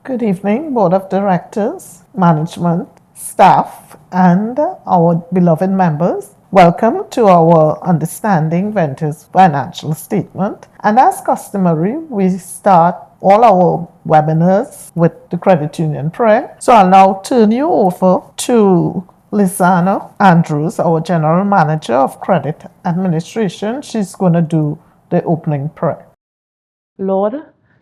Good evening, Board of Directors, management, staff, and our beloved members. Welcome to our Understanding Ventures financial statement. And as customary, we start all our webinars with the credit union prayer. So I'll now turn you over to Lizana Andrews, our General Manager of Credit Administration. She's going to do the opening prayer. Lord,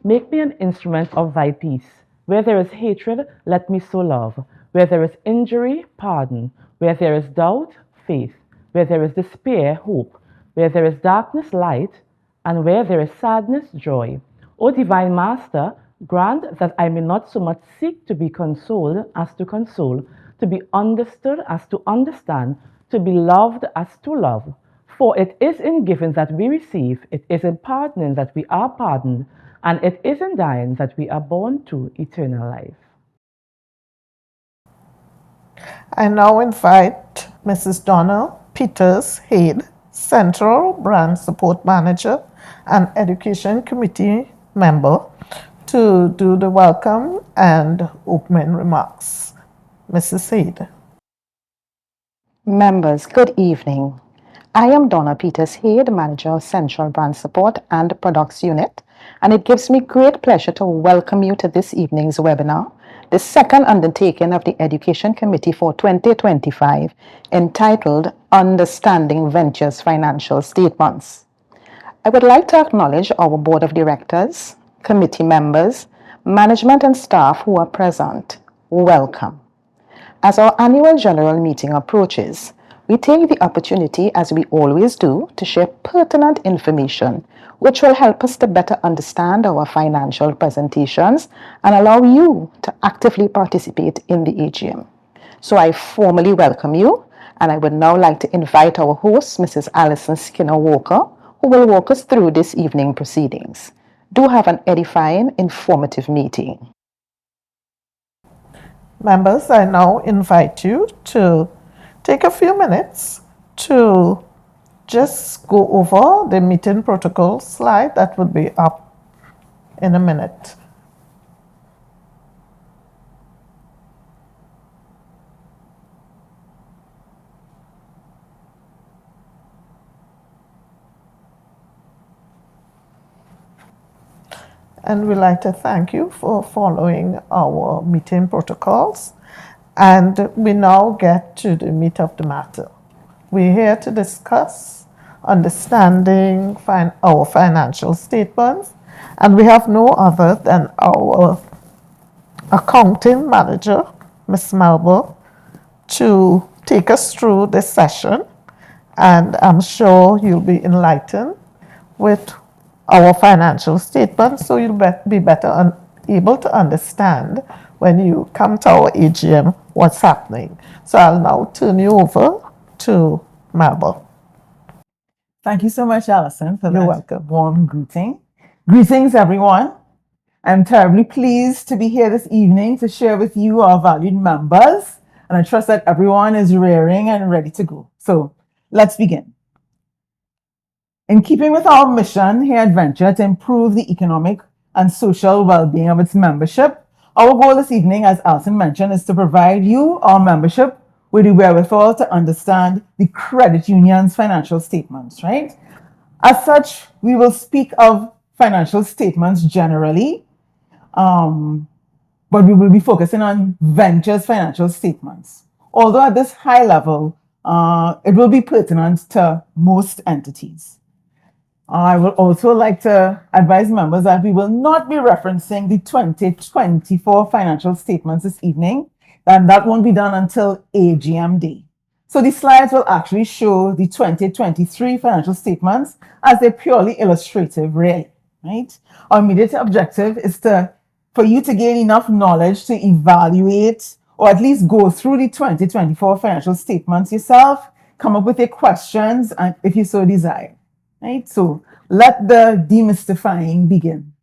make me an instrument of thy peace. Where there is hatred, let me sow love. Where there is injury, pardon. Where there is doubt, faith. Where there is despair, hope. Where there is darkness, light. And where there is sadness, joy. O divine Master, grant that I may not so much seek to be consoled as to console, to be understood as to understand, to be loved as to love. For it is in giving that we receive, it is in pardoning that we are pardoned, and it is in dying that we are born to eternal life. I now invite Mrs. Donna Peters Hayde, Central Brand Support Manager and Education Committee member, to do the welcome and opening remarks. Mrs. Hayde. Members, good evening. I am Donna Peters Hayde, Manager of Central Brand Support and Products Unit, and it gives me great pleasure to welcome you to this evening's webinar, the second undertaking of the Education Committee for 2025, entitled Understanding Ventures Financial Statements. I would like to acknowledge our Board of Directors, committee members, management and staff who are present. Welcome. As our annual general meeting approaches, we take the opportunity, as we always do, to share pertinent information which will help us to better understand our financial presentations and allow you to actively participate in the AGM. So I formally welcome you, and I would now like to invite our host, Mrs. Alison Skinner Walker, who will walk us through this evening proceedings. Do have an edifying, informative meeting. Members, I now invite you to take a few minutes to just go over the meeting protocol slide that would be up in a minute. And we'd like to thank you for following our meeting protocols. And we now get to the meat of the matter. We're here to discuss understanding our financial statements, and we have no other than our accounting manager, Ms. Melba, to take us through this session. And I'm sure you'll be enlightened with our financial statements, so you'll be better able to understand when you come to our AGM what's happening. So I'll now turn you over to Melba. Thank you so much, Alison, for You're that welcome. warm greeting. Greetings, everyone. I'm terribly pleased to be here this evening to share with you our valued members, and I trust that everyone is rearing and ready to go. So let's begin. In keeping with our mission here at Venture to improve the economic and social well-being of its membership, our goal this evening, as Alison mentioned, is to provide you, our membership, with the wherewithal to understand the credit union's financial statements, right? As such, we will speak of financial statements generally, but we will be focusing on Venture's financial statements. Although at this high level, it will be pertinent to most entities. I would also like to advise members that we will not be referencing the 2024 financial statements this evening, and that won't be done until AGM day. So the slides will actually show the 2023 financial statements as they're purely illustrative, really, right? Our immediate objective is for you to gain enough knowledge to evaluate or at least go through the 2024 financial statements yourself, come up with your questions, and if you so desire. Right? So let the demystifying begin.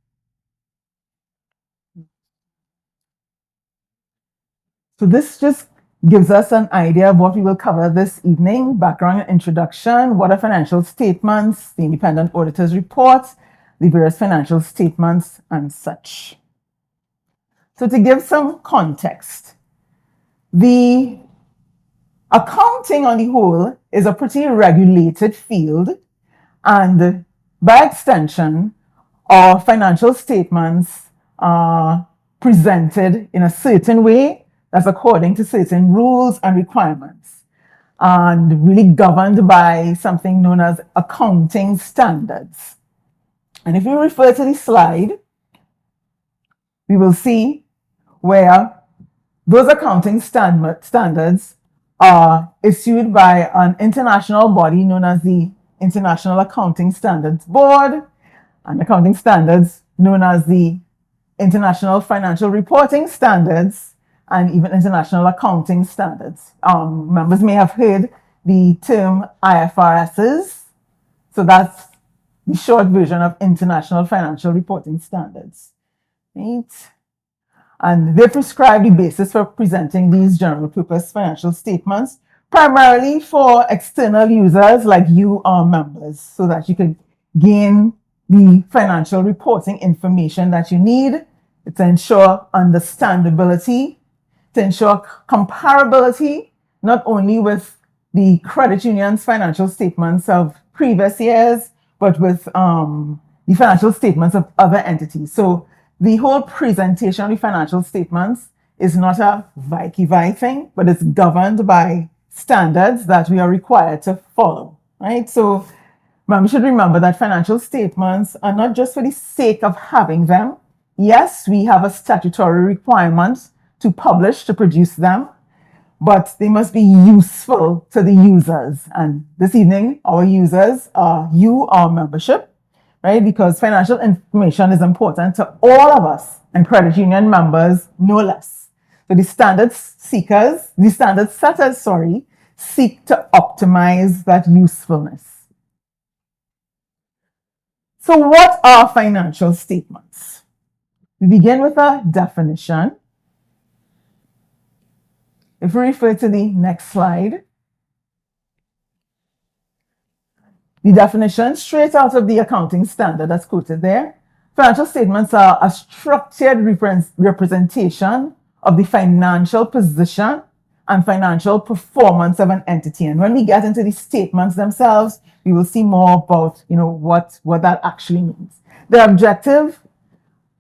So this just gives us an idea of what we will cover this evening: background and introduction, what are financial statements, the independent auditor's report, the various financial statements, and such. So to give some context, the accounting on the whole is a pretty regulated field, and by extension, our financial statements are presented in a certain way that's according to certain rules and requirements, and really governed by something known as accounting standards. And if we refer to the slide, we will see where those accounting standards are issued by an international body known as the International Accounting Standards Board, and accounting standards known as the International Financial Reporting Standards, and even International Accounting Standards. Members may have heard the term IFRSs, so that's the short version of International Financial Reporting Standards. Right? And they prescribe the basis for presenting these general purpose financial statements, primarily for external users like you, our members, so that you can gain the financial reporting information that you need to ensure understandability, to ensure comparability, not only with the credit union's financial statements of previous years, but with the financial statements of other entities. So the whole presentation of the financial statements is not a Vicky-Vi thing, but it's governed by standards that we are required to follow, right? So members should remember that financial statements are not just for the sake of having them. Yes, we have a statutory requirement to publish, to produce them, but they must be useful to the users. And this evening, our users are you, our membership, right? Because financial information is important to all of us, and credit union members no less. So the standard setters, seek to optimize that usefulness. So what are financial statements? We begin with a definition. If we refer to the next slide, the definition straight out of the accounting standard that's quoted there. Financial statements are a structured representation of the financial position and financial performance of an entity. And when we get into the statements themselves, we will see more about what that actually means. The objective,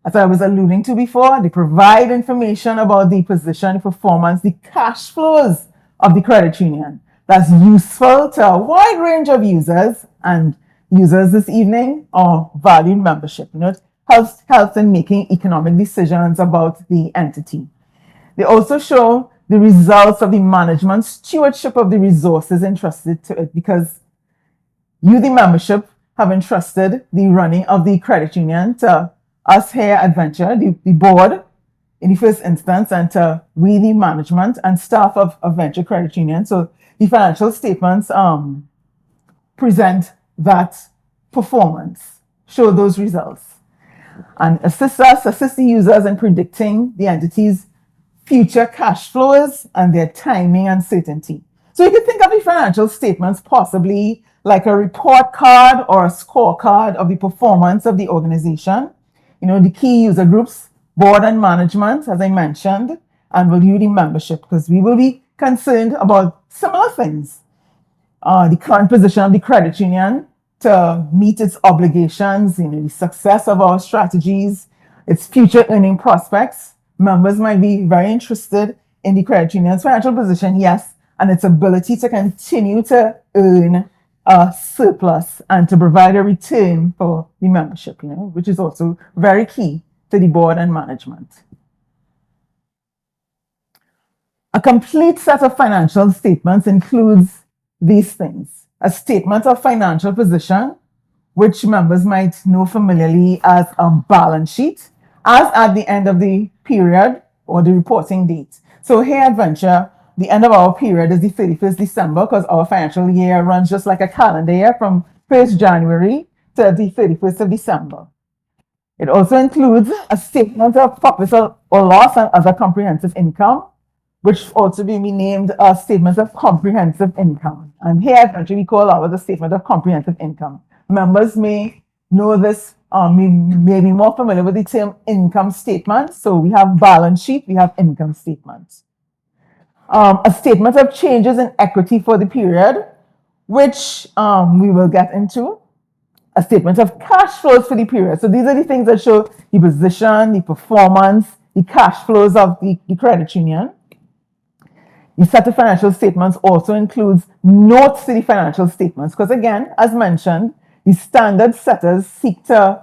as I was alluding to before, they provide information about the position, performance, the cash flows of the credit union. That's useful to a wide range of users, and users this evening are valued membership. It helps in making economic decisions about the entity. They also show the results of the management stewardship of the resources entrusted to it, because you, the membership, have entrusted the running of the credit union to us here at Venture, the board in the first instance, and to we, the management and staff of Venture Credit Union. So the financial statements present that performance, show those results, and assist the users in predicting the entity's future cash flows and their timing and certainty. So you can think of the financial statements possibly like a report card or a scorecard of the performance of the organization. The key user groups, board and management, as I mentioned, and will you, the membership, because we will be concerned about similar things. The current position of the credit union to meet its obligations, the success of our strategies, its future earning prospects. Members might be very interested in the credit union's financial position, yes, and its ability to continue to earn a surplus and to provide a return for the membership, which is also very key to the board and management. A complete set of financial statements includes these things: a statement of financial position, which members might know familiarly as a balance sheet, as at the end of the period or the reporting date. So here at Venture, the end of our period is the 31st December, because our financial year runs just like a calendar year from 1st January to the 31st of December. It also includes a statement of profit or loss and other comprehensive income, which also be named a statement of comprehensive income. And here at Venture, we call ours a statement of comprehensive income. Members may know this you may be more familiar with the term income statement. So we have balance sheet, we have income statement. A statement of changes in equity for the period, which we will get into. A statement of cash flows for the period. So these are the things that show the position, the performance, the cash flows of the credit union. The set of financial statements also includes notes to the financial statements because, again, as mentioned, the standard setters seek to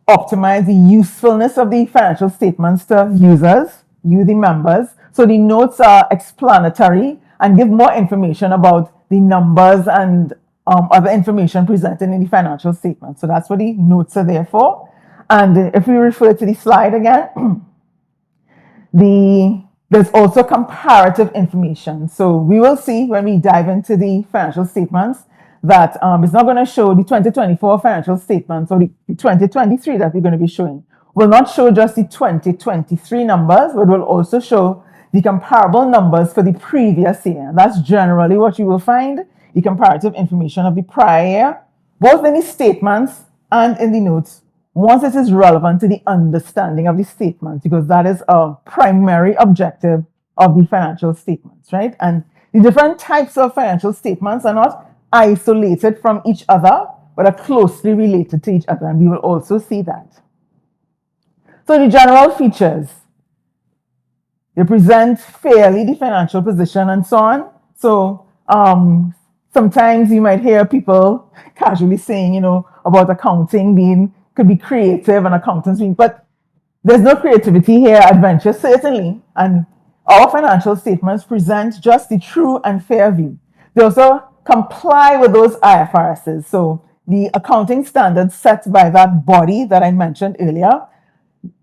optimize the usefulness of the financial statements to users, the members. So the notes are explanatory and give more information about the numbers and other information presented in the financial statement. So that's what the notes are there for. And if we refer to the slide again, there's also comparative information. So we will see when we dive into the financial statements that it's not going to show the 2024 financial statements or the 2023 that we're going to be showing. Will not show just the 2023 numbers, but will also show the comparable numbers for the previous year. And that's generally what you will find, the comparative information of the prior year, both in the statements and in the notes, once it is relevant to the understanding of the statements, because that is a primary objective of the financial statements, right? And the different types of financial statements are not isolated from each other, but are closely related to each other, and we will also see that. So the general features, they present fairly the financial position and so on. So sometimes you might hear people casually saying, about accounting could be creative and accountants but there's no creativity here at Venture, certainly. And our financial statements present just the true and fair view. They also comply with those IFRSs. So the accounting standards set by that body that I mentioned earlier,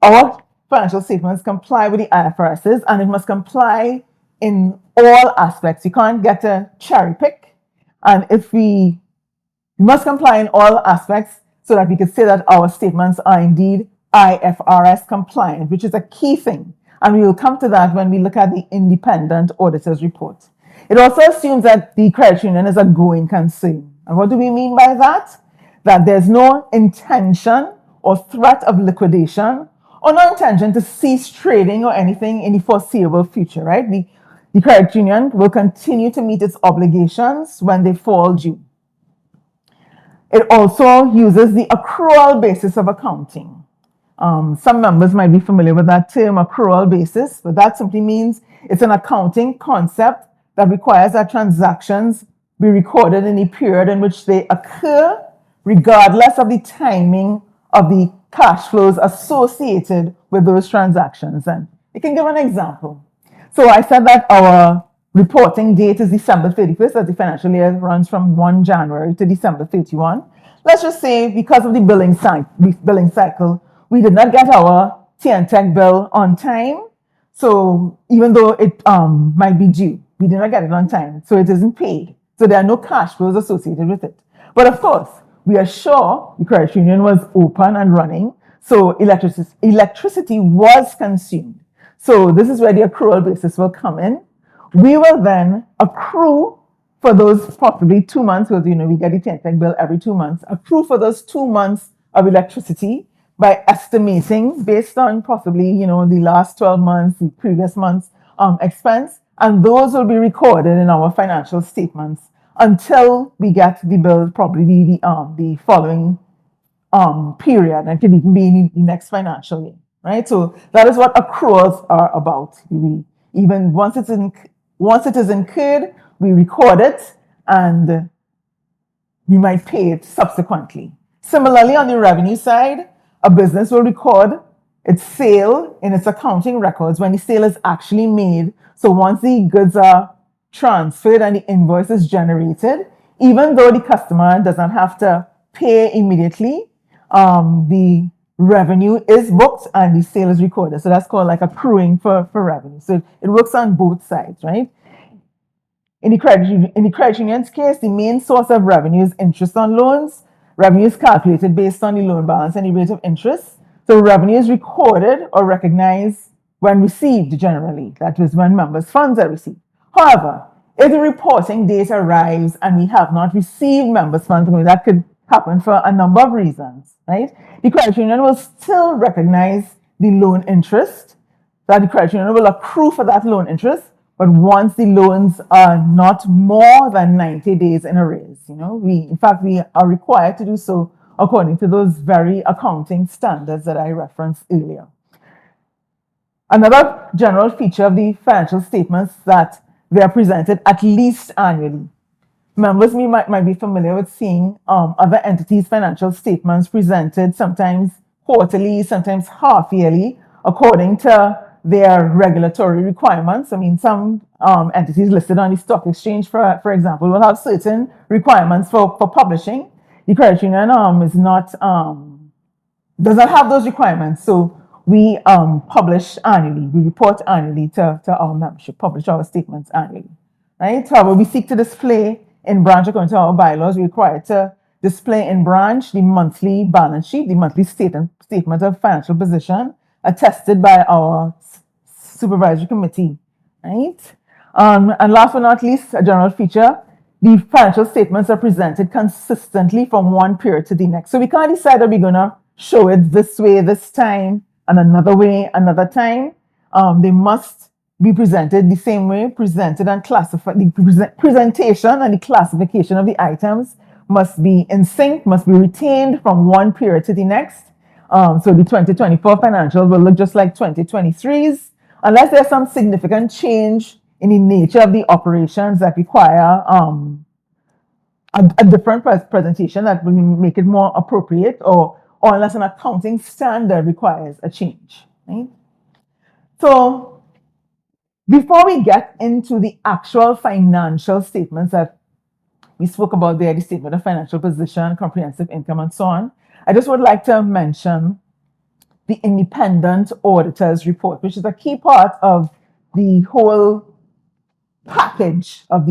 our financial statements comply with the IFRSs, and it must comply in all aspects. You can't get a cherry pick. And we must comply in all aspects so that we can say that our statements are indeed IFRS compliant, which is a key thing. And we will come to that when we look at the independent auditor's report. It also assumes that the credit union is a going concern. And what do we mean by that? That there's no intention or threat of liquidation or no intention to cease trading or anything in the foreseeable future, right? The credit union will continue to meet its obligations when they fall due. It also uses the accrual basis of accounting. Some members might be familiar with that term, accrual basis, but that simply means it's an accounting concept that requires that transactions be recorded in the period in which they occur, regardless of the timing of the cash flows associated with those transactions. And I can give an example. So I said that our reporting date is December 31st, as the financial year runs from 1 January to December 31. Let's just say because of the billing cycle, we did not get our TNTech bill on time. So even though it might be due, we did not get it on time. So it isn't paid. So there are no cash flows associated with it. But of course, we are sure the credit union was open and running. So electricity was consumed. So this is where the accrual basis will come in. We will then accrue for those possibly 2 months, because we get the TNTech bill every 2 months, accrue for those 2 months of electricity by estimating based on possibly, the last 12 months, the previous month's expense, and those will be recorded in our financial statements until we get the bill, probably the following period, and can even be in the next financial year, right? So that is what accruals are about. Even once it is incurred, we record it, and we might pay it subsequently. Similarly, on the revenue side, a business will record its sale in its accounting records when the sale is actually made. So once the goods are transferred and the invoice is generated, even though the customer does not have to pay immediately, the revenue is booked and the sale is recorded. So that's called like accruing for revenue. So it works on both sides, right? In the credit union's case, the main source of revenue is interest on loans. Revenue is calculated based on the loan balance and the rate of interest. So revenue is recorded or recognized when received generally. That is when members' funds are received. However, if the reporting date arrives and we have not received members' funds, that could happen for a number of reasons, right? The credit union will still recognize the loan interest, that the credit union will accrue for that loan interest, but once the loans are not more than 90 days in arrears, in fact, we are required to do so according to those very accounting standards that I referenced earlier. Another general feature of the financial statements that they are presented at least annually. Members might be familiar with seeing other entities' financial statements presented sometimes quarterly, sometimes half yearly, according to their regulatory requirements. I mean, some entities listed on the stock exchange, for example, will have certain requirements for publishing. The credit union does not have those requirements, so we publish annually. We report annually to our membership, publish our statements annually, right? However, we seek to display in branch according to our bylaws. We're required to display in branch the monthly balance sheet, the monthly statement of financial position, attested by our supervisory committee, right? And last but not least, a general feature, the financial statements are presented consistently from one period to the next. So we can't decide that we're going to show it this way this time and another way another time. They must be presented the same way, presented and classified. The presentation and the classification of the items must be in sync, must be retained from one period to the next. So the 2024 financials will look just like 2023's, unless there's some significant change in the nature of the operations that require a different presentation that will make it more appropriate, or unless an accounting standard requires a change, right? So before we get into the actual financial statements that we spoke about there, the statement of financial position, comprehensive income, and so on, I just would like to mention the independent auditor's report, which is a key part of the whole package of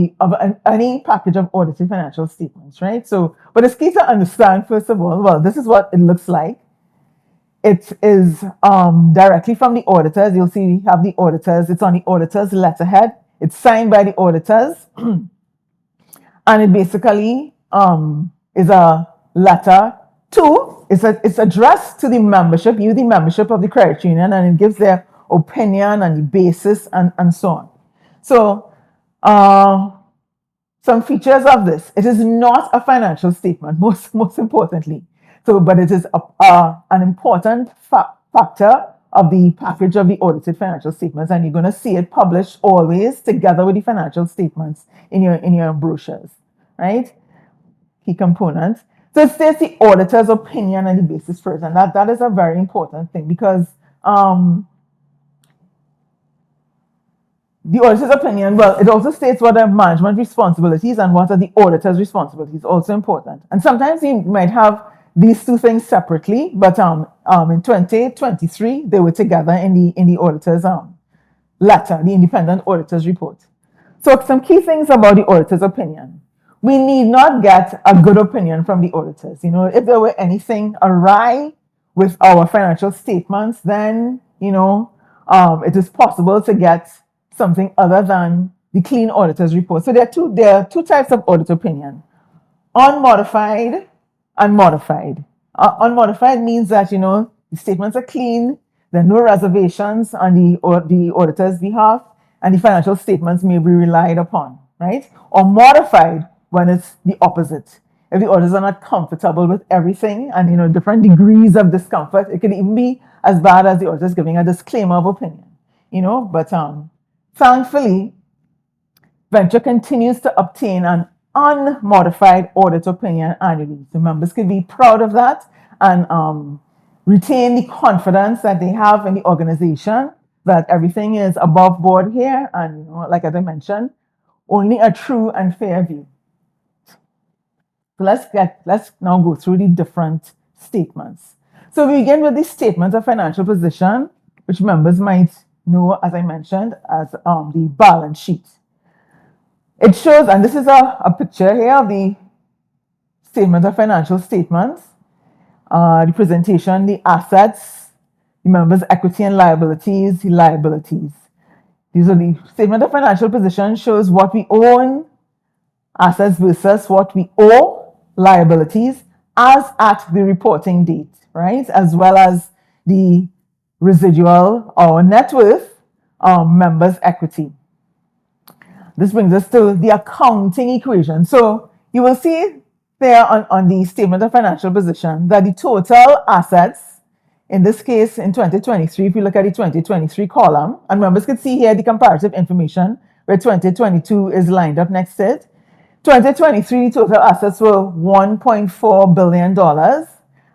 any package of audited financial statements, right? So, but it's key to understand, first of all, well, this is what it looks like. It is directly from the auditors. You'll see we have the auditors. It's on the auditor's letterhead. It's signed by the auditors. And it basically is a letter to, it's addressed to the membership, the membership of the credit union, and it gives their opinion and the basis and so on. So, some features of this. It is not a financial statement, most importantly. So, but it is an important factor of the package of the audited financial statements, and you're going to see it published always together with the financial statements in your brochures, right? Key components. So it states the auditor's opinion and the basis first, and that is a very important thing, because the auditor's opinion, well, it also states what are management responsibilities and what are the auditor's responsibilities, also important. And sometimes you might have these two things separately, but in 2023, they were together in the auditor's letter, the independent auditor's report. So some key things about the auditor's opinion. We need not get a good opinion from the auditors. If there were anything awry with our financial statements, then, it is possible to get something other than the clean auditor's report. So there are two types of audit opinion: unmodified and modified. Unmodified means that the statements are clean, there are no reservations on the auditor's behalf, and the financial statements may be relied upon, right? Or modified when it's the opposite. If the auditors are not comfortable with everything, and different degrees of discomfort, it can even be as bad as the auditors giving a disclaimer of opinion. But thankfully, Venture continues to obtain an unmodified audit opinion annually. So members can be proud of that and retain the confidence that they have in the organization, that everything is above board here, and like as I mentioned, only a true and fair view. So let's now go through the different statements. So we begin with the statement of financial position, which members might know, as I mentioned, as the balance sheet. It shows, and this is a picture here of the statement of financial statements, the presentation, the assets, the members' equity and liabilities, the liabilities. These are the statement of financial position shows what we own, assets versus what we owe, liabilities, as at the reporting date, right? As well as the residual or net worth, members' equity. This brings us to the accounting equation. So you will see there on the statement of financial position that the total assets, in this case in 2023, if you look at the 2023 column, and members can see here the comparative information where 2022 is lined up next to it. 2023 total assets were $1.4 billion,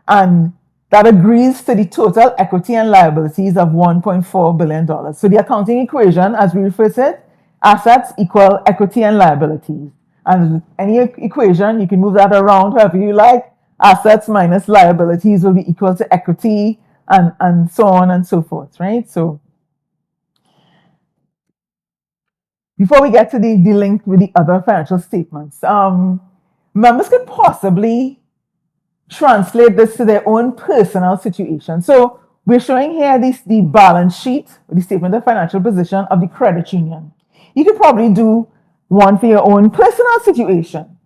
and that agrees to the total equity and liabilities of $1.4 billion. So the accounting equation, as we refer to it, assets equal equity and liabilities. And any equation, you can move that around however you like. Assets minus liabilities will be equal to equity, and so on and so forth, right? So before we get to the link with the other financial statements, members could possibly translate this to their own personal situation. So we're showing here the balance sheet, the statement of financial position of the credit union. You could probably do one for your own personal situation,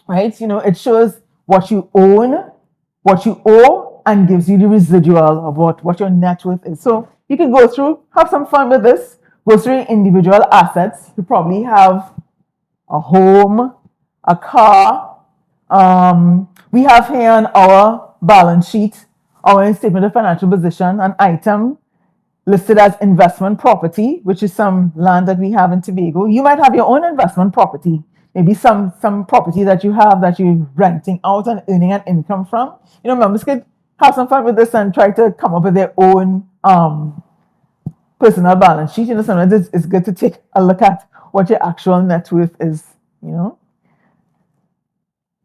right? You know, it shows what you own, what you owe, and gives you the residual of what your net worth is. So you can go through, have some fun with this, go through individual assets. You probably have a home, a car. We have here on our balance sheet, our statement of financial position, an item listed as investment property, which is some land that we have in Tobago. You might have your own investment property, maybe some property that you have that you're renting out and earning an income from. You know, members could have some fun with this and try to come up with their own personal balance sheet. You know, sometimes it's good to take a look at what your actual net worth is, you know.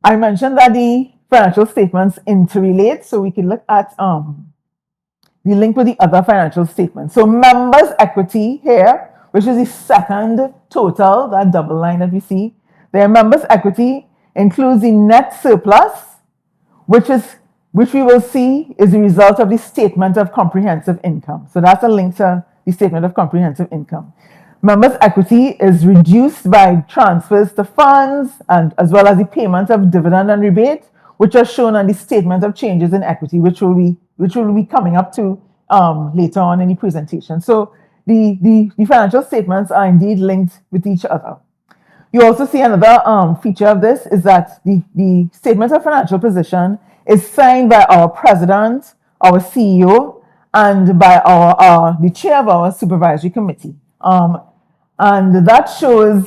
I mentioned that the financial statements interrelate, so we can look at the link with the other financial statements. So members' equity here, which is the second total, that double line that we see, their members' equity includes the net surplus, which we will see is the result of the statement of comprehensive income. So that's a link to the statement of comprehensive income. Members' equity is reduced by transfers to funds and as well as the payment of dividend and rebate, which are shown on the statement of changes in equity, which will be coming up to later on in the presentation. So the financial statements are indeed linked with each other. You also see another feature of this is that the statement of financial position is signed by our president, our CEO, and by the chair of our supervisory committee. And that shows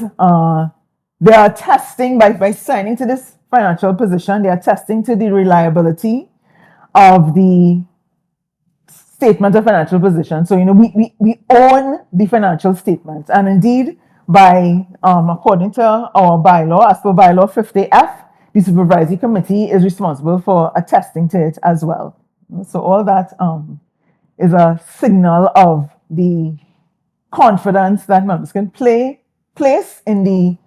they are testing, by signing to this financial position, they are testing to the reliability of the statement of financial position. So, you know, we own the financial statements. And indeed, by according to our bylaw, as per bylaw 50F, the supervisory committee is responsible for attesting to it as well. So all that is a signal of the confidence that members can place in the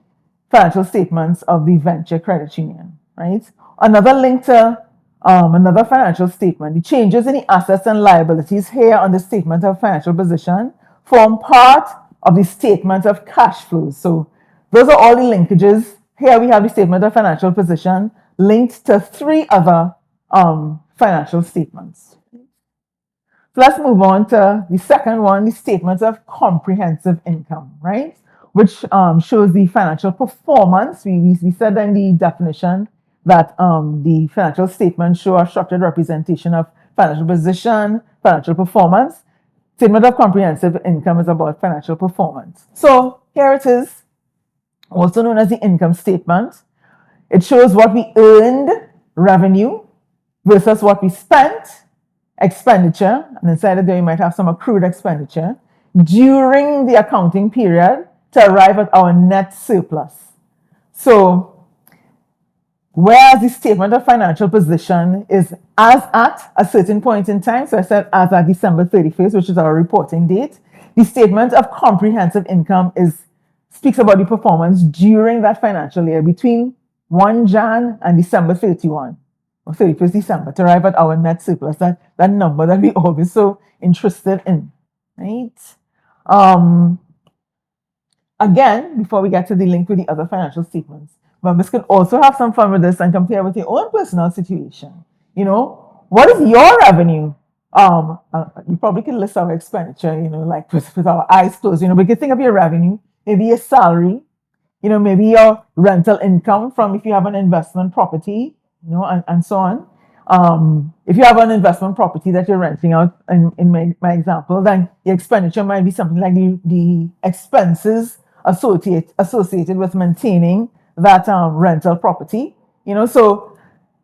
financial statements of the venture credit union, right? Another link to another financial statement, the changes in the assets and liabilities here on the statement of financial position form part of the statement of cash flows. So those are all the linkages. Here we have the statement of financial position linked to three other financial statements. So let's move on to the second one, the statement of comprehensive income, right? Which shows the financial performance. We said in the definition that the financial statements show a structured representation of financial position, financial performance. Statement of comprehensive income is about financial performance. So here it is, also known as the income statement. It shows what we earned, revenue, versus what we spent, expenditure, and inside of there you might have some accrued expenditure, during the accounting period to arrive at our net surplus. So, whereas the statement of financial position is as at a certain point in time, so I said as at December 31st, which is our reporting date, the statement of comprehensive income speaks about the performance during that financial year between 1 Jan and December 31 or 31st December to arrive at our net surplus, that number that we always so interested in, right? Again, before we get to the link with the other financial statements, members could also have some fun with this and compare with your own personal situation. You know, what is your revenue? We probably can list our expenditure, you know, like with our eyes closed, you know, but you can think of your revenue, maybe your salary, you know, maybe your rental income from if you have an investment property, you know, and so on. If you have an investment property that you're renting out, in my example, then your expenditure might be something like the expenses associated with maintaining that rental property. You know, so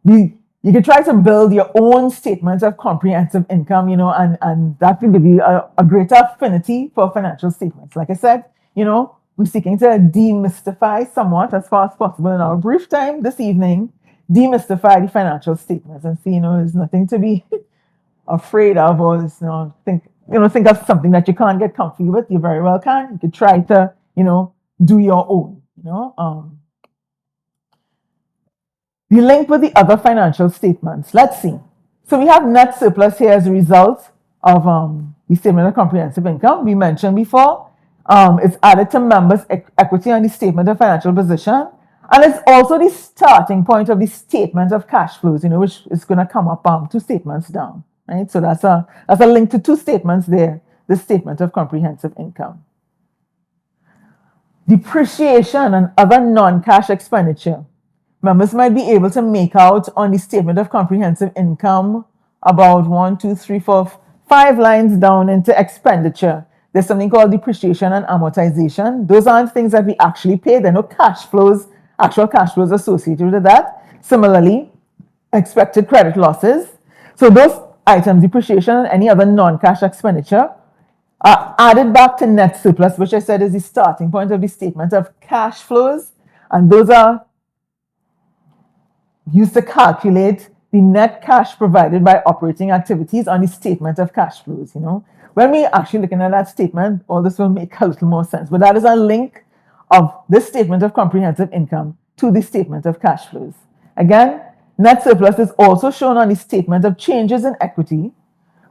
you can try to build your own statement of comprehensive income, you know, and that will give you a greater affinity for financial statements. Like I said, you know, we're seeking to demystify somewhat as far as possible in our brief time this evening, demystify the financial statements and see, you know, there's nothing to be afraid of, or think of something that you can't get comfy with. You very well can. You could try to, you know, do your own, you know. The link with the other financial statements. Let's see. So we have net surplus here as a result of the statement of comprehensive income we mentioned before. It's added to members' equity on the statement of financial position. And it's also the starting point of the statement of cash flows, you know, which is going to come up 2 statements down, right? So that's a link to 2 statements there, the statement of comprehensive income. Depreciation and other non-cash expenditure. Members might be able to make out on the statement of comprehensive income about 1, 2, 3, 4, 5 lines down into expenditure. There's something called depreciation and amortization. Those aren't things that we actually pay. There are no cash flows, actual cash flows associated with that. Similarly, expected credit losses. So those items, depreciation and any other non-cash expenditure, are added back to net surplus, which I said is the starting point of the statement of cash flows. And those are used to calculate the net cash provided by operating activities on the statement of cash flows, you know. When we're actually looking at that statement, all this will make a little more sense. But that is a link of this statement of comprehensive income to the statement of cash flows. Again, net surplus is also shown on the statement of changes in equity,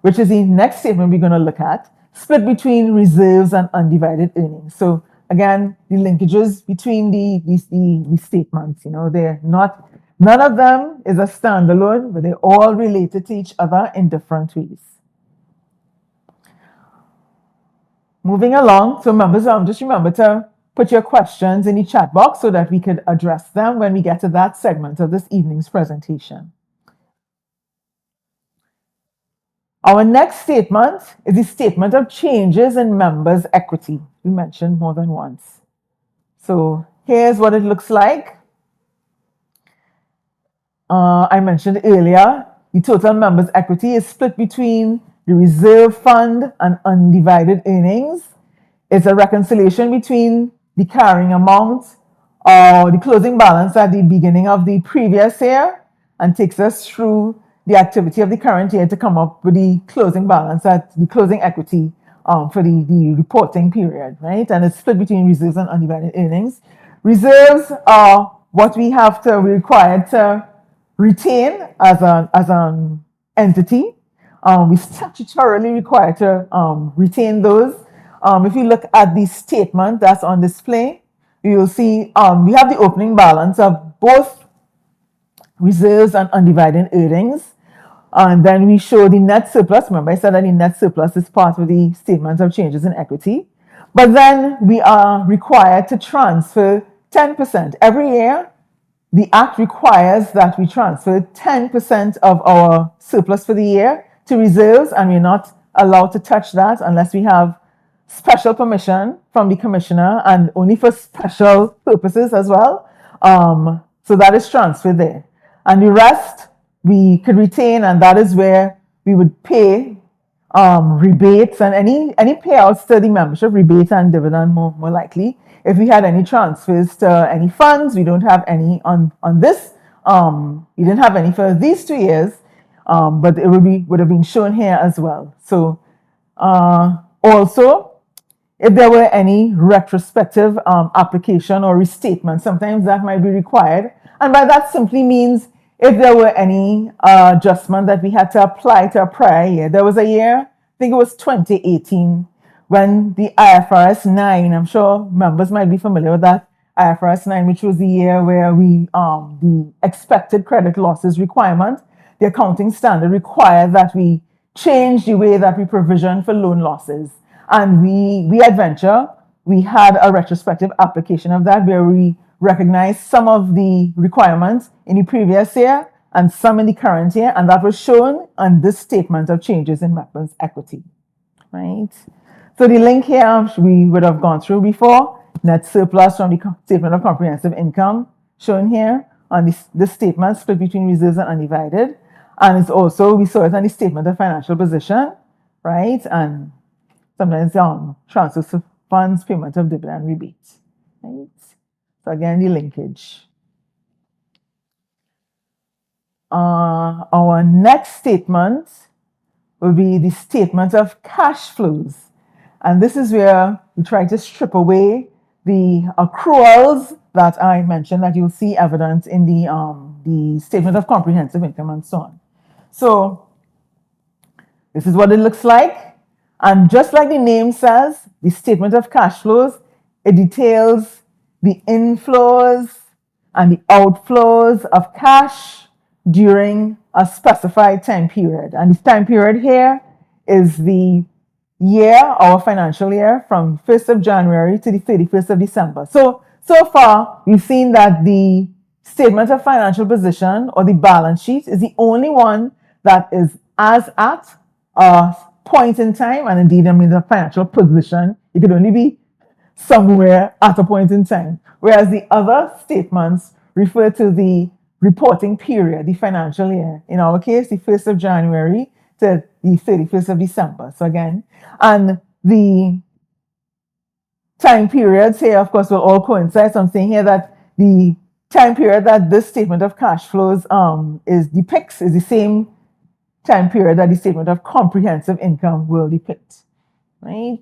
which is the next statement we're going to look at, split between reserves and undivided earnings. So again, the linkages between the statements, you know, they're not, none of them is a standalone, but they're all related to each other in different ways. Moving along, so members, just remember to put your questions in the chat box so that we could address them when we get to that segment of this evening's presentation. Our next statement is the statement of changes in members' equity. We mentioned more than once. So here's what it looks like. I mentioned earlier, the total members' equity is split between the reserve fund and undivided earnings. It's a reconciliation between the carrying amount or the closing balance at the beginning of the previous year and takes us through the activity of the current year to come up with the closing balance at the closing equity for the reporting period, right? And it's split between reserves and undivided earnings. Reserves are what we're required to retain as an entity. We statutorily required to retain those. If you look at the statement that's on display, you will see we have the opening balance of both reserves and undivided earnings. And then we show the net surplus. Remember, I said that the net surplus is part of the statement of changes in equity. But then we are required to transfer 10%. Every year, the Act requires that we transfer 10% of our surplus for the year to reserves, and we're not allowed to touch that unless we have special permission from the commissioner and only for special purposes as well. So that is transferred there. And the rest we could retain, and that is where we would pay rebates and any payouts to the membership, rebates and dividend more likely. If we had any transfers to any funds, we don't have any on this. We didn't have any for these 2 years, but it would have been shown here as well. So also, if there were any retrospective application or restatement, sometimes that might be required. And by that simply means if there were any adjustment that we had to apply to a prior year. There was a year, I think it was 2018, when the IFRS 9, I'm sure members might be familiar with that IFRS 9, which was the year where the expected credit losses requirement, the accounting standard required that we change the way that we provision for loan losses. And we at Venture, we had a retrospective application of that where we recognized some of the requirements in the previous year and some in the current year, and that was shown on this statement of changes in Mechlon's equity, right? So the link here we would have gone through before, net surplus from the statement of comprehensive income shown here on this statement split between reserves and undivided. And it's also, we saw it on the statement of financial position, right? And sometimes transfers of funds, payment of dividend rebates, right? So again, the linkage. Our next statement will be the statement of cash flows. And this is where we try to strip away the accruals that I mentioned that you'll see evident in the statement of comprehensive income and so on. So this is what it looks like. And just like the name says, the statement of cash flows, it details the inflows and the outflows of cash during a specified time period. And this time period here is the year, our financial year, from 1st of January to the 31st of December. So far, we've seen that the statement of financial position or the balance sheet is the only one that is as at a point in time, and indeed, I mean, the financial position, it could only be somewhere at a point in time. Whereas the other statements refer to the reporting period, the financial year. In our case, the 1st of January to the 31st of December. So again, and the time periods here, of course, will all coincide. So I'm saying here that the time period that this statement of cash flows depicts is the same time period that the statement of comprehensive income will depict, right?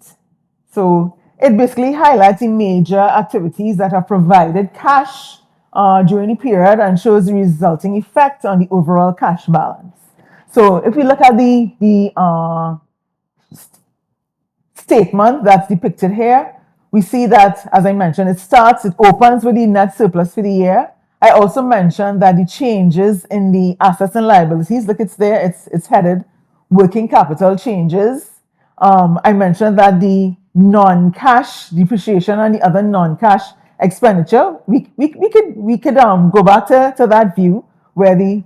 So it basically highlights the major activities that have provided cash during the period and shows the resulting effect on the overall cash balance. So if we look at the statement that's depicted here, we see that, as I mentioned, it opens with the net surplus for the year. I also mentioned that the changes in the assets and liabilities, look, it's there, it's headed working capital changes. I mentioned that the non-cash depreciation and the other non-cash expenditure, we could go back to that view where the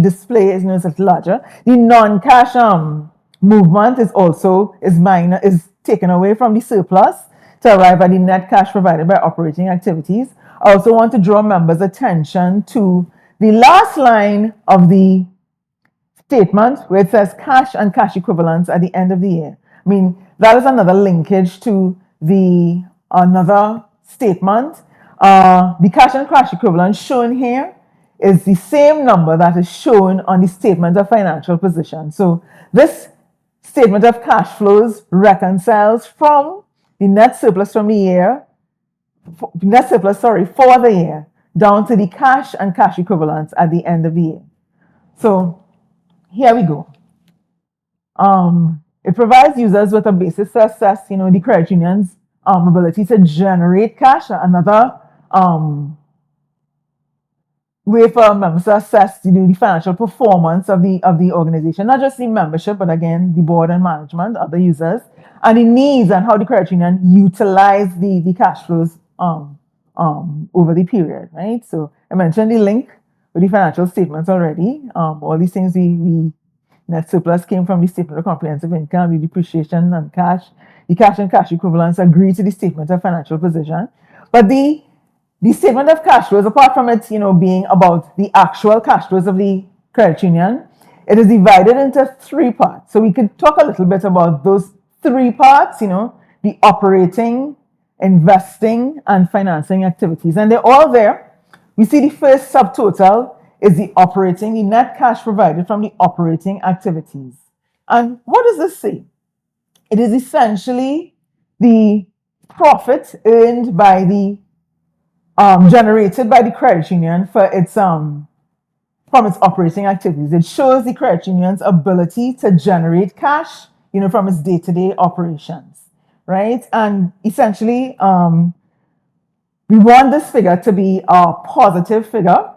display is, is larger. The non-cash movement is taken away from the surplus to arrive at the net cash provided by operating activities. I also want to draw members' attention to the last line of the statement where it says cash and cash equivalents at the end of the year. I mean, that is another linkage to another statement. The cash and cash equivalent shown here is the same number that is shown on the statement of financial position. So this statement of cash flows reconciles from the net surplus from the year, for the year, down to the cash and cash equivalents at the end of the year. So here we go. It provides users with a basis to assess, the credit union's ability to generate cash. Another way for members to assess, the financial performance of the organization, not just the membership, but again, the board and management, other users, and the needs and how the credit union utilize the cash flows over the period, right? So I mentioned the link with the financial statements already. All these things net surplus came from the statement of comprehensive income, the depreciation and cash. The cash and cash equivalents agree to the statement of financial position. But the statement of cash flows, apart from it, being about the actual cash flows of the credit union, it is divided into three parts. So we could talk a little bit about those three parts, the operating, investing, and financing activities. And they're all there. We see the first subtotal is the net cash provided from the operating activities. And what does this say? It is essentially the profit earned by generated by the credit union for from its operating activities. It shows the credit union's ability to generate cash, from its day-to-day operations, right? And essentially, We want this figure to be a positive figure.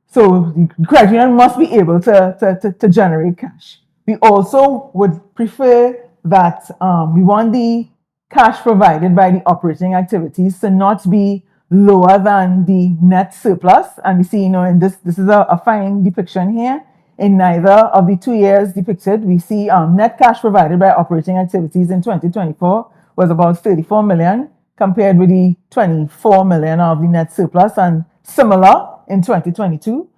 So the credit union must be able to generate cash. We also would prefer that we want the cash provided by the operating activities to not be lower than the net surplus. And we see, in this is a fine depiction here. In neither of the 2 years depicted, we see net cash provided by operating activities in 2024 was about 34 million, compared with the 24 million of the net surplus, and similar in 2022.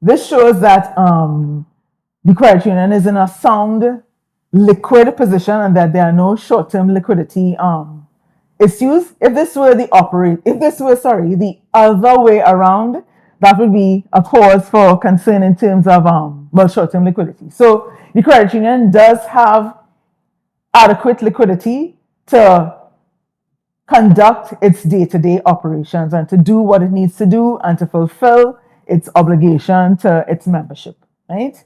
This shows that the credit union is in a sound liquid position and that there are no short-term liquidity issues. If this were the other way around, that would be a cause for concern in terms of short-term liquidity. So the credit union does have adequate liquidity to conduct its day-to-day operations and to do what it needs to do and to fulfill its obligation to its membership, right?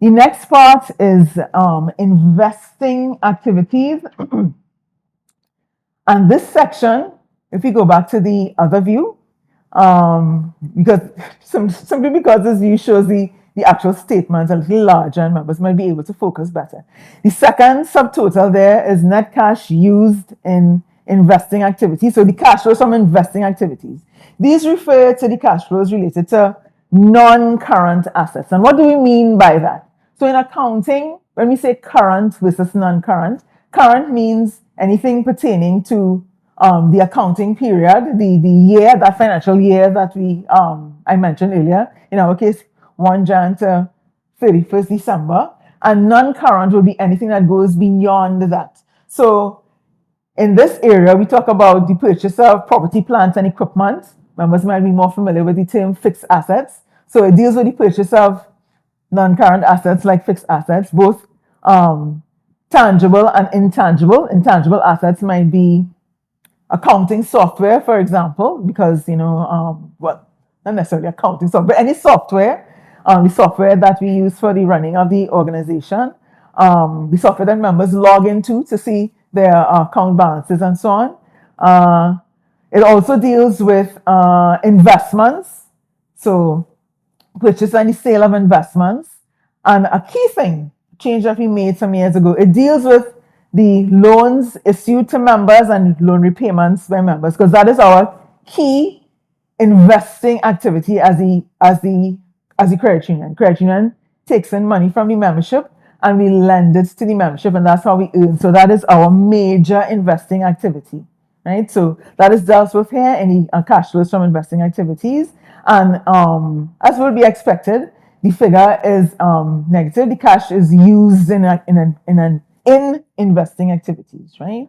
The next part is investing activities. And this section, if you go back to the other view, simply because this view shows the actual statements a little larger and members might be able to focus better. The second subtotal there is net cash used in investing activities. So the cash flows from investing activities. These refer to the cash flows related to non-current assets. And what do we mean by that? So in accounting, when we say current versus non-current, current means anything pertaining to the accounting period, the year, that financial year that I mentioned earlier. In our case, 1 Jan to 31st December. And non-current will be anything that goes beyond that. So in this area, we talk about the purchase of property, plant, and equipment. Members might be more familiar with the term fixed assets. So it deals with the purchase of non-current assets like fixed assets, both tangible and intangible. Intangible assets might be accounting software, for example, because, not necessarily accounting software, but any software, the software that we use for the running of the organization, the software that members log into to see their account balances and so on. It also deals with investments, so purchase and the sale of investments. And a key thing, change that we made some years ago, it deals with the loans issued to members and loan repayments by members, because that is our key investing activity as the credit union. Credit union takes in money from the membership and we lend it to the membership, and that's how we earn. So that is our major investing activity, right? So that is dealt with here in the cash flows from investing activities. And as will be expected, the figure is negative. The cash is used in investing activities, right?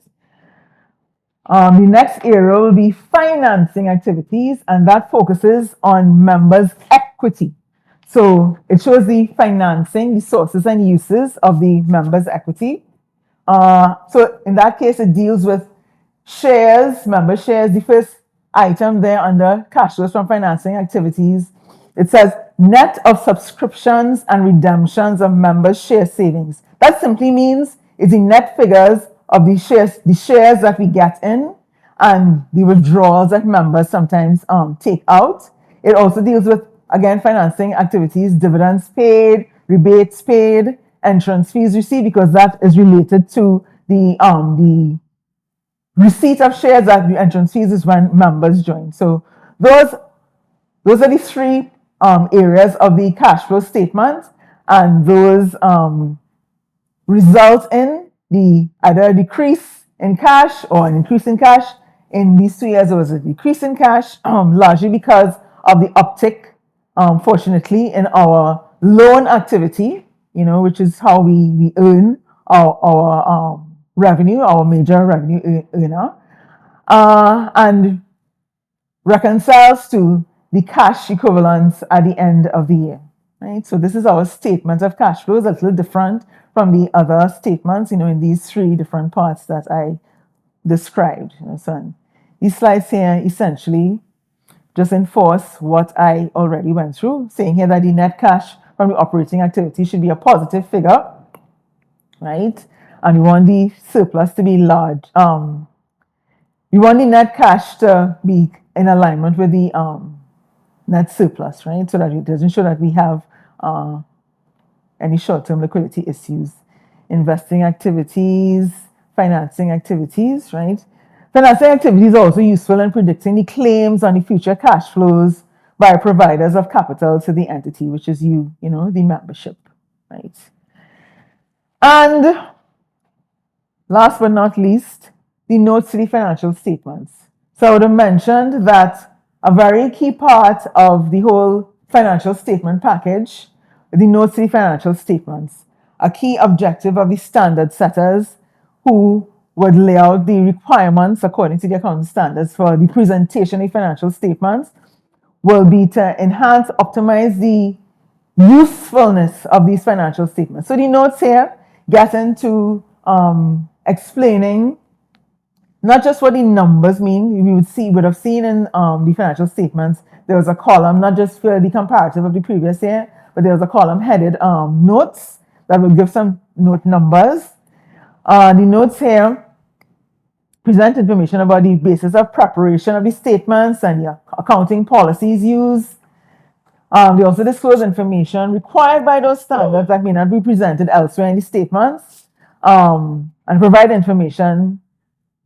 The next area will be financing activities, and that focuses on members' equity. So it shows the financing, the sources and uses of the members' equity. So in that case, it deals with shares, member shares. The first item there under cash flows from financing activities, it says net of subscriptions and redemptions of members' share savings. That simply means it's the net figures of the shares that we get in and the withdrawals that members sometimes take out. It also deals with, again, financing activities, dividends paid, rebates paid, entrance fees received, because that is related to the receipt of shares. That the entrance fees is when members join. So those are the three areas of the cash flow statement, and those result in either a decrease in cash or an increase in cash. In these 2 years, there was a decrease in cash, largely because of the uptick, fortunately, in our loan activity, which is how we earn our revenue, our major revenue earner, and reconciles to the cash equivalents at the end of the year, right? So this is our statement of cash flows, a little different from the other statements, in these three different parts that I described. So these slides here essentially just enforce what I already went through, saying here that the net cash from the operating activity should be a positive figure, right? And we want the surplus to be large. we want the net cash to be in alignment with the net surplus, right? So that it doesn't show that we have any short-term liquidity issues. Investing activities, financing activities, right? Financing activities are also useful in predicting the claims on the future cash flows by providers of capital to the entity, which is the membership, right? And last but not least, the notes to the financial statements. So I would have mentioned that a very key part of the whole financial statement package, the notes to the financial statements, a key objective of the standard setters who would lay out the requirements according to the accounting standards for the presentation of financial statements will be to enhance, optimize the usefulness of these financial statements. So the notes here get into explaining not just what the numbers mean. We would have seen in the financial statements, there was a column, not just for the comparative of the previous year, but there was a column headed notes that will give some note numbers. The notes here present information about the basis of preparation of the statements and the accounting policies used. They also disclose information required by those standards that may not be presented elsewhere in the statements, and provide information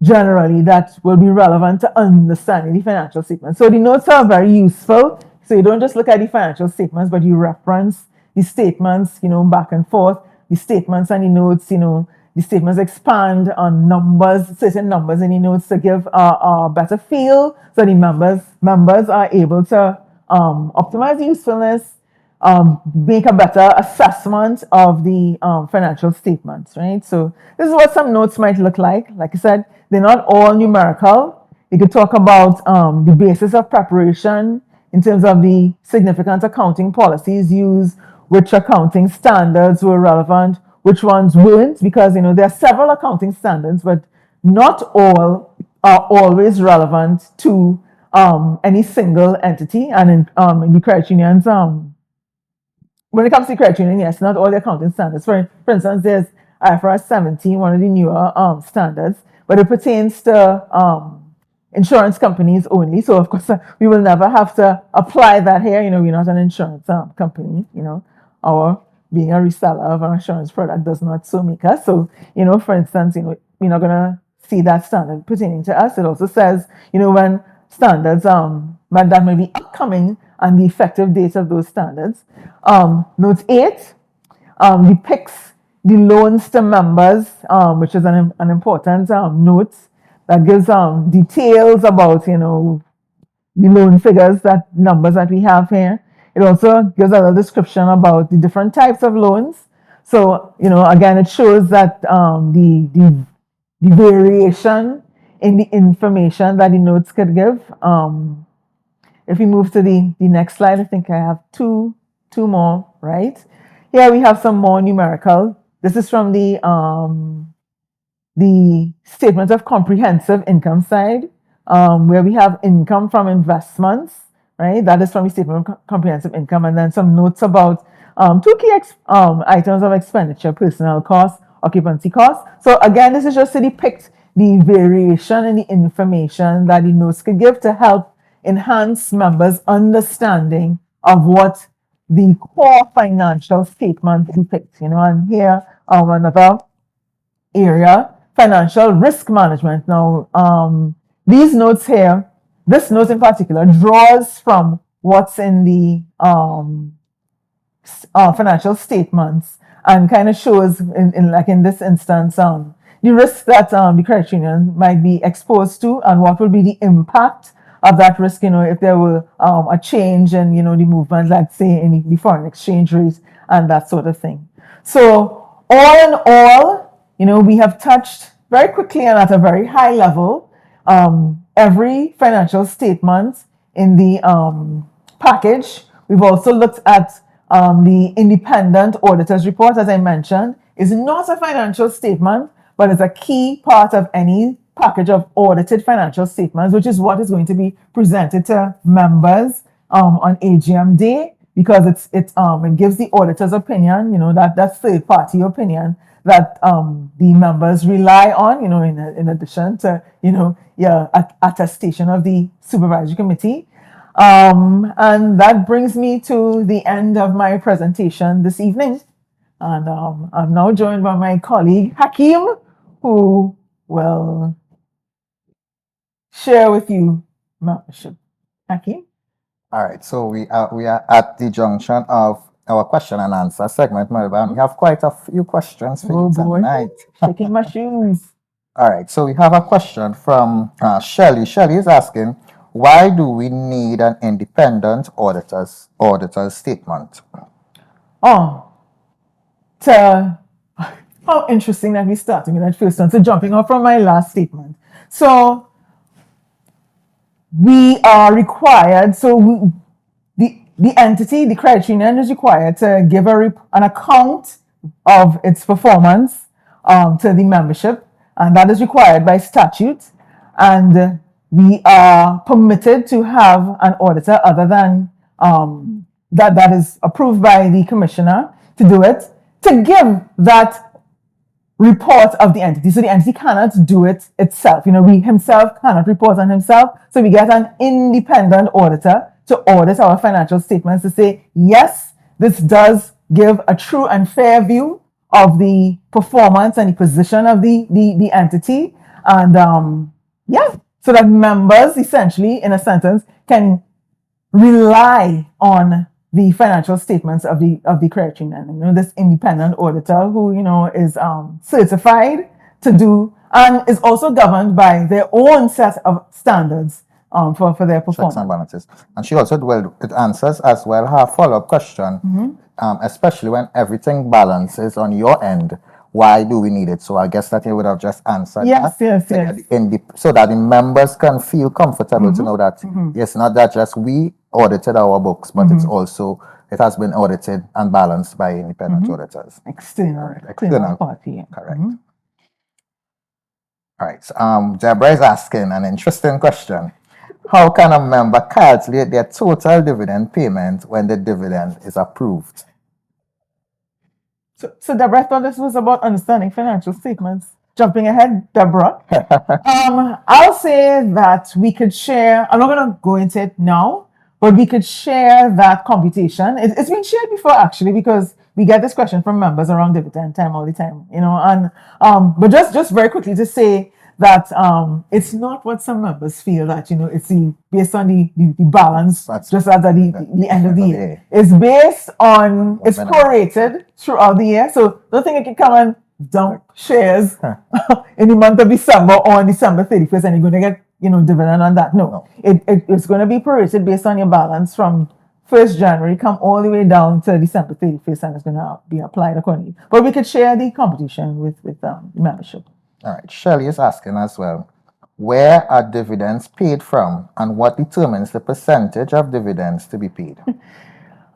generally that will be relevant to understanding the financial statements. So the notes are very useful. So you don't just look at the financial statements, but you reference the statements, back and forth. The statements and the notes, the statements expand on numbers, certain numbers in the notes to give a better feel, so the members are able to optimize the usefulness, make a better assessment of the financial statements, right? So this is what some notes might look like. Like I said, they're not all numerical. You could talk about the basis of preparation in terms of the significant accounting policies used, which accounting standards were relevant, which ones weren't, because there are several accounting standards, but not all are always relevant to any single entity. And in the credit unions, when it comes to credit union, yes, not all the accounting standards. For instance, there's IFRS 17, one of the newer standards, but it pertains to insurance companies only. So of course, we will never have to apply that here. We're not an insurance company. Our being a reseller of an insurance product does not so make us. So, for instance, we're not going to see that standard pertaining to us. It also says, when standards that may be upcoming and the effective date of those standards. Note 8 depicts the loans to members, which is an important note that gives details about, the loan figures, numbers that we have here. It also gives a little description about the different types of loans. So, again, it shows that the variation in the information that the notes could give. If we move to the next slide, I think I have two more, right? Here we have some more numerical. This is from the statement of comprehensive income side, where we have income from investments, right? That is from the statement of comprehensive income, and then some notes about two key items of expenditure: personnel costs, occupancy costs. So again, this is just to depict the variation in the information that the notes could give to help enhance members' understanding of what the core financial statement depicts. And here another area, financial risk management. Now, these notes here, this note in particular, draws from what's in the financial statements and kind of shows, in this instance, the risk that the credit union might be exposed to and what will be the impact of that risk, if there were a change in, the movement, let's say, in the foreign exchange rate and that sort of thing. So all in all, we have touched very quickly and at a very high level every financial statement in the package. We've also looked at the independent auditor's report, as I mentioned, is not a financial statement, but is a key part of any package of audited financial statements, which is what is going to be presented to members on AGM day. because it gives the auditor's opinion, that third party opinion that the members rely on, in addition to, your attestation of the supervisory committee. And that brings me to the end of my presentation this evening. And I'm now joined by my colleague Hakeem, who will share with you membership. Hakeem? All right, so we are at the junction of our question and answer segment, Maribel. We have quite a few questions for you tonight. Shaking my shoes. All right, so we have a question from Shelley. Shelley is asking, why do we need an independent auditor's statement? How interesting that we starting with that first one. So jumping off from my last statement. So we are required, the entity, the credit union is required to give an account of its performance to the membership, and that is required by statute. And we are permitted to have an auditor other than that is approved by the commissioner to do it, to give that report of the entity. So the entity cannot do it itself. We himself cannot report on himself. So we get an independent auditor to audit our financial statements to say, yes, this does give a true and fair view of the performance and the position of the entity. And so that members essentially, in a sentence, can rely on the financial statements of the credit union. This independent auditor who, is certified to do and is also governed by their own set of standards for their performance. Checks and balances. And she also it answers as well her follow-up question, especially when everything balances on your end. Why do we need it? So I guess that you would have just answered that. Yes. So that the members can feel comfortable to know that it's not that just we audited our books, but it's also, it has been audited and balanced by independent auditors. External party. Correct. All right. So, Deborah is asking an interesting question. How can a member calculate their total dividend payment when the dividend is approved? So Deborah, I thought this was about understanding financial statements. Jumping ahead, Deborah. I'll say that we could share, I'm not going to go into it now, but we could share that computation. It's been shared before, actually, because we get this question from members around dividend time all the time, and but just very quickly to say that it's not what some members feel that, it's based on the balance just at the end of the year. It's based on, it's prorated throughout the year. So don't think you can come and dump shares in the month of December or on December 31st and you're going to get, dividend on that. No. It's going to be prorated based on your balance from 1st January, come all the way down to December 31st, and it's going to be applied accordingly. But we could share the computation with the membership. All right. Shelley is asking as well, where are dividends paid from and what determines the percentage of dividends to be paid?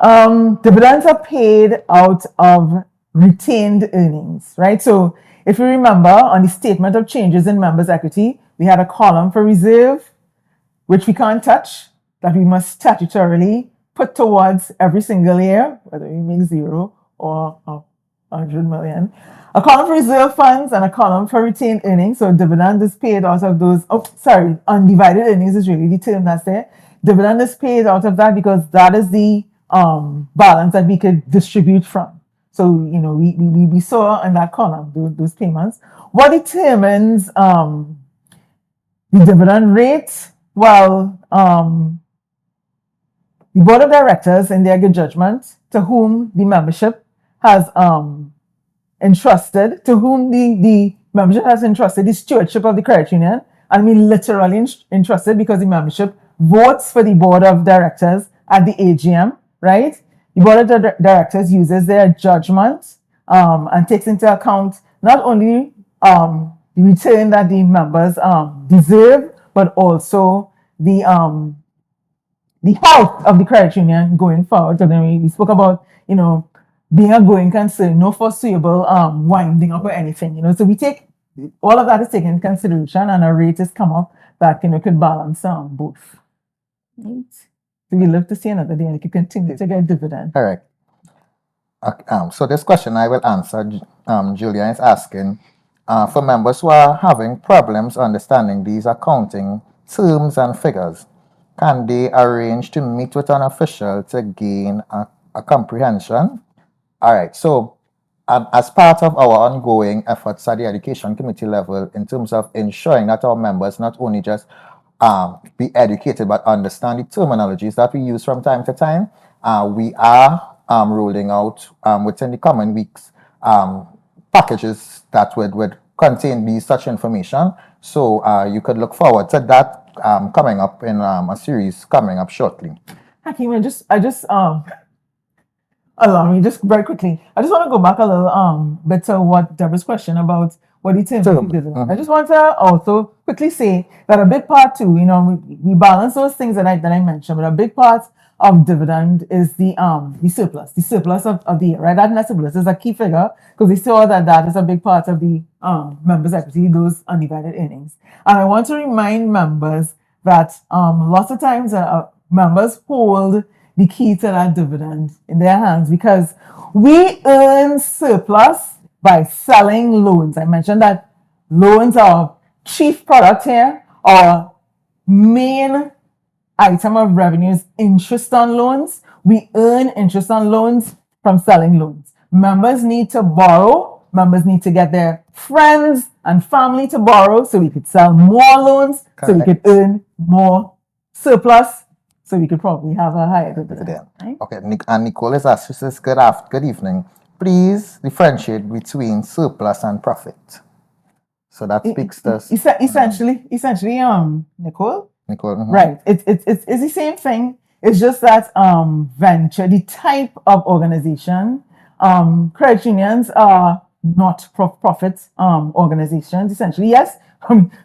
Dividends are paid out of retained earnings, right? So if you remember on the statement of changes in members' equity, we had a column for reserve, which we can't touch, that we must statutorily put towards every single year, whether we make 0 or 100 million. A column for reserve funds and a column for retained earnings. So dividend is paid out of those. Undivided earnings is really the term that's there. Dividend is paid out of that because that is the balance that we could distribute from. So, we saw in that column those payments. What determines the dividend rate? Well, the board of directors, in their good judgment, to whom the membership has entrusted the stewardship of the credit union. I mean literally entrusted, because the membership votes for the board of directors at the AGM, right? The board of directors uses their judgment and takes into account not only the return that the members deserve, but also the health of the credit union going forward. So then we spoke about, being a going concern, no foreseeable winding up or anything, So we take all of that is taken into consideration, and a rate has come up that could balance both. Right. So we live to see another day and we can continue to get dividend. Correct. So this question I will answer. Julia is asking, for members who are having problems understanding these accounting terms and figures, can they arrange to meet with an official to gain a comprehension? All right. So as part of our ongoing efforts at the education committee level in terms of ensuring that our members not only just be educated but understand the terminologies that we use from time to time, we are rolling out within the coming weeks packages that would contain these such information. So you could look forward to that coming up in a series coming up shortly. Hakeem, I just allow me just very quickly. I just want to go back a little bit to what Deborah's question about what the terms of dividend. I just want to also quickly say that a big part too, we balance those things that I mentioned, but a big part of dividend is the surplus of the year, right? That surplus is a key figure because we saw that is a big part of the members' equity, those undivided earnings. And I want to remind members that lots of times members hold the key to that dividend in their hands because we earn surplus by selling loans. I mentioned that loans are chief product here. Our main item of revenue is interest on loans. We earn interest on loans from selling loans. Members need to borrow. Members need to get their friends and family to borrow so we could sell more loans, so we could earn more surplus, so we could probably have a higher dividend. Right? Okay, and Nicole is asking, she says, good evening. Please differentiate between surplus and profit. So that speaks to essentially, Nicole. Mm-hmm. Right. It's the same thing. It's just that venture, the type of organization, credit unions are not profit organizations. Essentially, yes,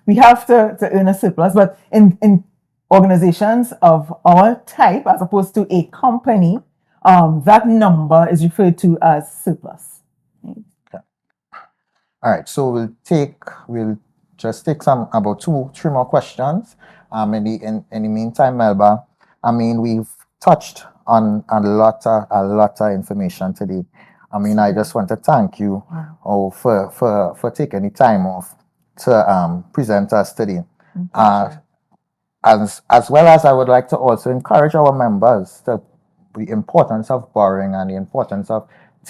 we have to earn a surplus, but in organizations of our type, as opposed to a company, that number is referred to as surplus. Okay. All right. So we'll just take about 2-3 more questions. In the meantime, Melba, I mean, we've touched on a lot of information today. I mean, I just want to thank you for taking the time off to present us today. As well as I would like to also encourage our members to the importance of borrowing and the importance of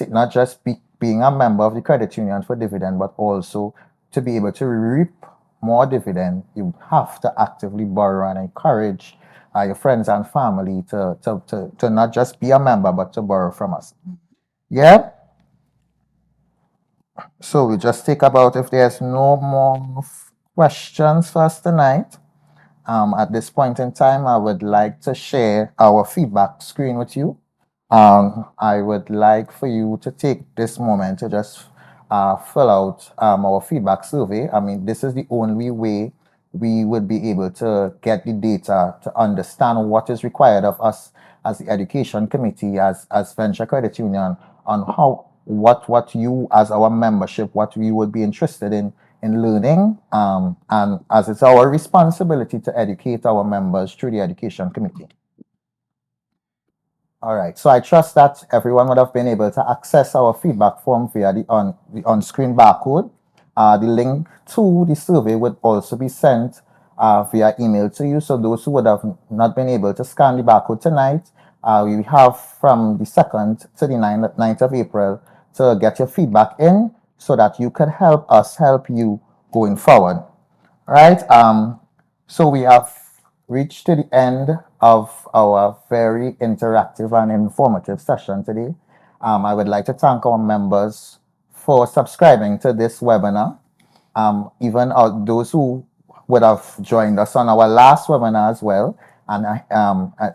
not just being a member of the credit union for dividend, but also to be able to reap more dividend. You have to actively borrow and encourage your friends and family to not just be a member, but to borrow from us. Yeah? So we just take about, if there's no more questions for us tonight, at this point in time, I would like to share our feedback screen with you. I would like for you to take this moment to just fill out our feedback survey. I mean, this is the only way we would be able to get the data to understand what is required of us as the education committee, as Venture Credit Union, on what you as our membership, what we would be interested in learning, and as it's our responsibility to educate our members through the education committee. All right, so I trust that everyone would have been able to access our feedback form via the on-screen barcode. The link to the survey would also be sent via email to you. So those who would have not been able to scan the barcode tonight, we have from the 2nd to the 9th of April to get your feedback in so that you could help us help you going forward. All right, so we have reached to the end of our very interactive and informative session today. I would like to thank our members for subscribing to this webinar. Even those who would have joined us on our last webinar as well, and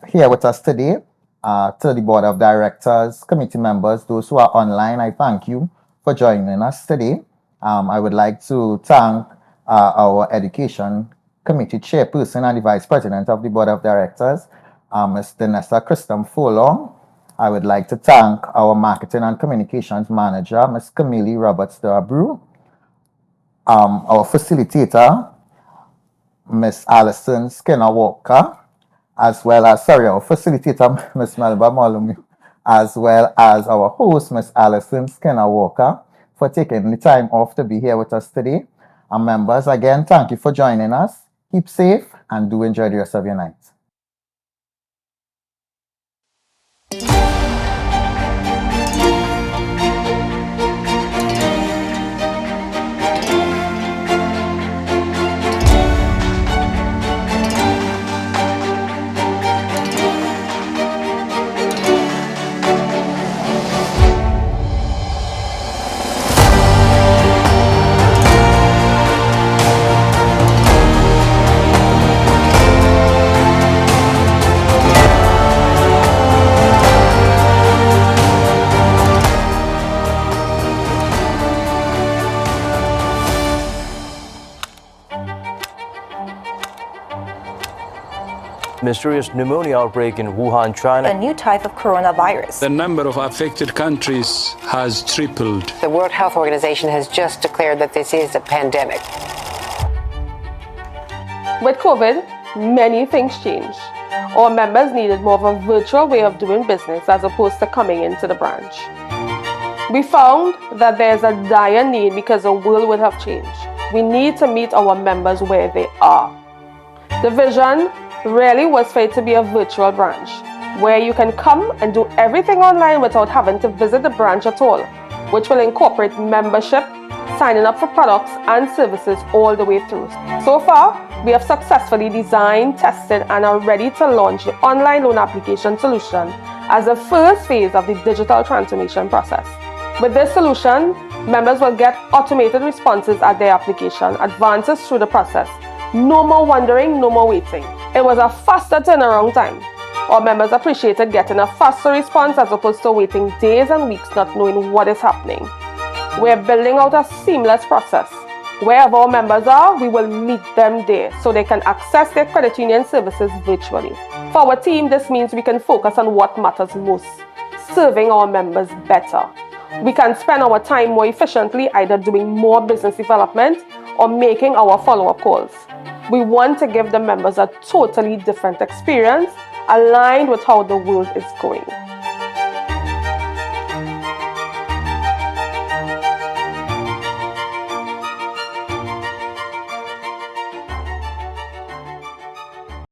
here with us today, to the board of directors, committee members, those who are online, I thank you for joining us today. I would like to thank our education committee chairperson and the vice president of the board of directors, Ms. Danessa Christom Furlong. I would like to thank our marketing and communications manager, Ms. Camille Roberts Darabru, our facilitator, Ms. Alison Skinner Walker, as well as, our facilitator, Ms. Melba Malumi, as well as our host, Ms. Alison Skinner Walker, for taking the time off to be here with us today. And members, again, thank you for joining us. Keep safe and do enjoy the rest of your night. Mysterious pneumonia outbreak in Wuhan, China. A new type of coronavirus. The number of affected countries has tripled. The World Health Organization has just declared that this is a pandemic. With COVID, many things changed. Our members needed more of a virtual way of doing business as opposed to coming into the branch. We found that there's a dire need because the world would have changed. We need to meet our members where they are. The vision really was for it to be a virtual branch, where you can come and do everything online without having to visit the branch at all, which will incorporate membership, signing up for products and services all the way through. So far, we have successfully designed, tested, and are ready to launch the online loan application solution as the first phase of the digital transformation process. With this solution, members will get automated responses at their application, advances through the process. No more wondering, no more waiting. It was a faster turnaround time. Our members appreciated getting a faster response as opposed to waiting days and weeks not knowing what is happening. We're building out a seamless process. Wherever our members are, we will meet them there so they can access their credit union services virtually. For our team, this means we can focus on what matters most, serving our members better. We can spend our time more efficiently, either doing more business development or making our follow-up calls. We want to give the members a totally different experience aligned with how the world is going.